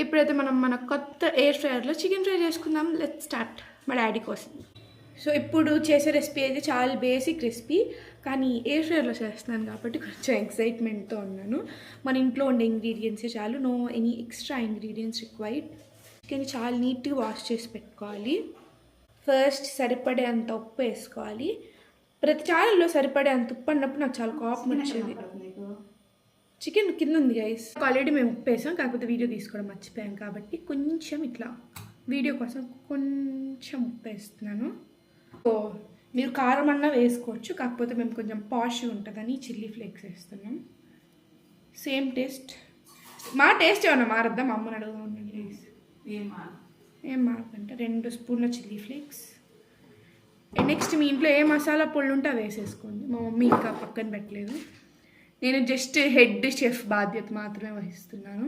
ఇప్పుడైతే మనం మన కొత్త ఎయిర్ ఫ్రైయర్లో చికెన్ ఫ్రై చేసుకుందాం. Let's start. మా డాడీ కోసం. సో ఇప్పుడు చేసే రెసిపీ అయితే చాలా బేసిక్ రెసిపీ, కానీ ఎయిర్ ఫ్రైయర్లో చేస్తున్నాను కాబట్టి కొంచెం ఎక్సైట్మెంట్తో ఉన్నాను. మన ఇంట్లో ఉండే ఇంగ్రీడియంట్సే చాలు, no any extra ingredients required. Chicken చాలా నీట్గా వాష్ చేసి పెట్టుకోవాలి. ఫస్ట్ సరిపడే అంత ఉప్పు వేసుకోవాలి. ప్రతి ఛానల్లో సరిపడే అంత ఉప్పు అన్నప్పుడు నాకు చాలా కోపం వచ్చేది. చికెన్ కింద ఉంది గైస్. ఆల్రెడీ మేము ఉప్పు వేసాం, కాకపోతే వీడియో తీసుకోవడం మర్చిపోయాం కాబట్టి కొంచెం ఇట్లా వీడియో కోసం కొంచెం ఉప్పు వేస్తున్నాను. సో మీరు కారం అన్నా వేసుకోవచ్చు, కాకపోతే మేము కొంచెం పాష్ ఉంటుందని చిల్లీ ఫ్లేక్స్ వేస్తున్నాం. Same taste. మా టేస్ట్ ఏమన్నా మారద్దా? మా అమ్మని అడుగుదాం ఉండండి గైస్. ఏం మారదంటే 2 స్పూన్ల చిల్లీ ఫ్లేక్స్. నెక్స్ట్ మీ ఇంట్లో ఏ మసాలా పొళ్ళు ఉంటే అవి వేసేసుకోండి. మా మమ్మీ ఇంకా పక్కన పెట్టలేదు, నేను జస్ట్ హెడ్ షెఫ్ బాధ్యత మాత్రమే వహిస్తున్నాను.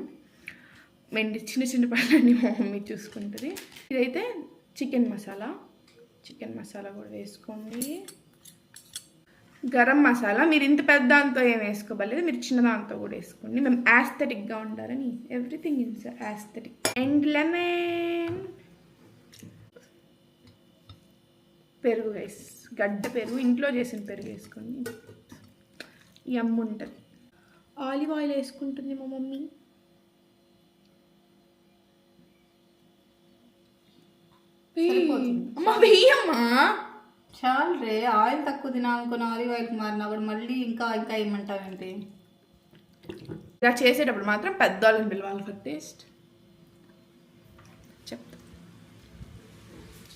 మేము చిన్న చిన్న పనులన్నీ మా మమ్మీ చూసుకుంటుంది. ఇదైతే చికెన్ మసాలా కూడా వేసుకోండి. గరం మసాలా మీరు ఇంత పెద్ద దాంతో ఏం వేసుకోబలేదు, మీరు చిన్న దాంతో కూడా వేసుకోండి. మేము యాస్థెటిక్గా ఉండాలని ఎవ్రీథింగ్ ఇన్స్ యాస్థెటిక్. అండ్ లెమన్, పెరుగు గైస్, గడ్డ పెరుగు, ఇంట్లో చేసిన పెరుగు వేసుకోండి. యమ్ ఉంటుంది. ఆలివ్ ఆయిల్ వేసుకుంటుంది మా మమ్మీ. అమ్మా వెయ్యమ్మా, చాలు రే. ఆయిల్ తక్కువ తినాలనుకున్న ఆలివ్ ఆయిల్కి మారినా కూడా మళ్ళీ ఇంకా ఏమంటావేంటి? ఇలా చేసేటప్పుడు మాత్రం పెద్ద వాళ్ళని పిలవాలి ఫర్ టేస్ట్. చెప్తా.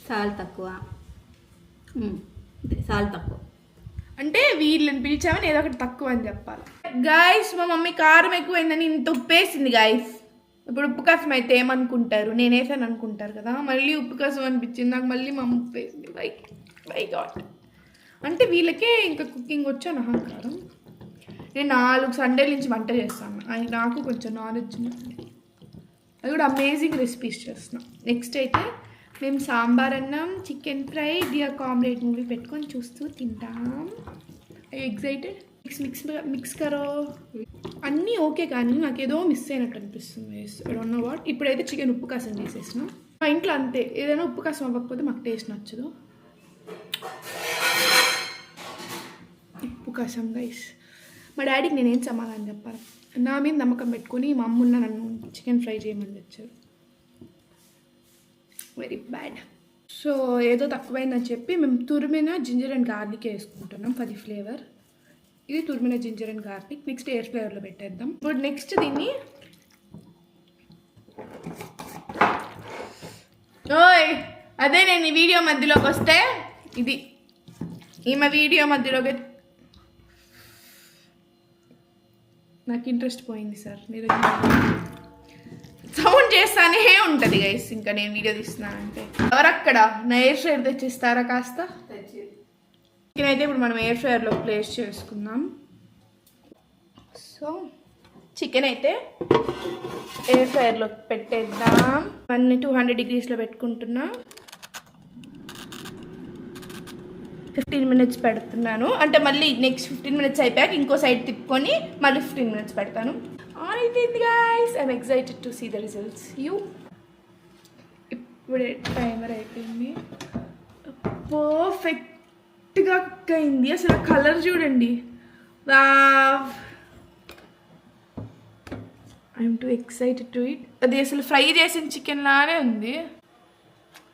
సాల్ట్ తక్కువ అంటే వీళ్ళని పిలిచామని ఏదో ఒకటి తక్కువ అని చెప్పాలి. గాయస్ మా మమ్మీ కారం ఎక్కువైందని ఇంత ఉప్పేసింది గాయస్. ఇప్పుడు ఉప్పు కాసం అయితే ఏమనుకుంటారు, నేను వేసాను అనుకుంటారు కదా. మళ్ళీ ఉప్పు కాసం అనిపించింది నాకు, మళ్ళీ మా అమ్మ ఉప్పు వేసింది. By God. అంటే వీళ్ళకే ఇంకా కుకింగ్ వచ్చా అహంకారం. నేను 4 సండేల నుంచి వంట చేస్తాను, అది నాకు కొంచెం నాలెడ్జ్ ఉంది. అది కూడా అమేజింగ్ రెసిపీస్ చేస్తున్నాను. నెక్స్ట్ అయితే మేము సాంబార్ అన్నం, chicken fry, dear comrade movie పెట్టుకొని చూస్తూ తింటాం. ఎగ్జైటెడ్. మిక్స్ కరో. అన్నీ ఓకే, కానీ నాకు ఏదో మిస్ అయినట్టు అనిపిస్తుంది. I don't know what. ఇప్పుడైతే చికెన్ ఉప్పు కాసం చేసేసిన. మా ఇంట్లో అంతే, ఏదైనా ఉప్పు కాసం అవ్వకపోతే మాకు టేస్ట్ నచ్చదు. ఉప్పు కాసం గైస్. మా డాడీకి నేనేం సమాధానం చెప్పాలి? నా మీద నమ్మకం పెట్టుకొని మా అమ్మున్న నన్ను చికెన్ ఫ్రై చేయమని తెచ్చారు. Very bad. సో ఏదో తక్కువైందని చెప్పి మేము తురిమిన జింజర్ అండ్ గార్లిక్ వేసుకుంటున్నాం ఫర్ ది ఫ్లేవర్. ఇది తురిమిన ginger and garlic. Next air ఫ్లేవర్లో పెట్టేద్దాం. ఇప్పుడు నెక్స్ట్ దీన్ని అదే నేను ఈ వీడియో మధ్యలోకి వస్తే ఇది ఈమె వీడియో మధ్యలోకి నాకు ఇంట్రెస్ట్ పోయింది సార్. మీరు సౌండ్ చేస్తానే ఉంటుంది గైస్. ఇంకా నేను వీడియో తీస్తున్నానంటే ఎవరక్కడ నా ఎయిర్ ఫ్రైయర్ తెచ్చిస్తారా కాస్త? చికెన్ అయితే ఇప్పుడు మనం ఎయిర్ ఫ్రైయర్లో ప్లేస్ చేసుకుందాం. సో చికెన్ అయితే ఎయిర్ ఫ్రైయర్లో పెట్టేద్దాం. 200 degreesలో పెట్టుకుంటున్నా. 15 minutes పెడుతున్నాను. అంటే మళ్ళీ నెక్స్ట్ 15 minutes అయిపోయాక ఇంకో సైడ్ తిప్పుకొని మళ్ళీ 15 minutes పెడతాను. అయిపోయింది guys. I'm excited to see the results. ఇప్పుడే టైమర్ అయిపోయింది. పర్ఫెక్ట్గా కుక్ అయింది. అసలు కలర్ చూడండి. Wow, I'm too excited to it. అది అసలు ఫ్రై చేసిన చికెన్ లానే ఉంది.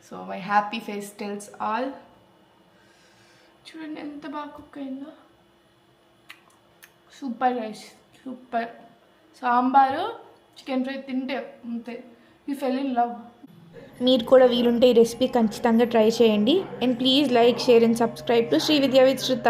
So my happy face tells all. చూడండి ఎంత బాగా కుక్ అయిందో. Super guys, super. Sambar chicken fry తింటే అంతే, యూ ఫెల్ ఇన్ లవ్. మీరు కూడా వీలుంటే ఈ రెసిపీ ఖచ్చితంగా ట్రై చేయండి. And please like, share and subscribe to Sri Vidya with శృత.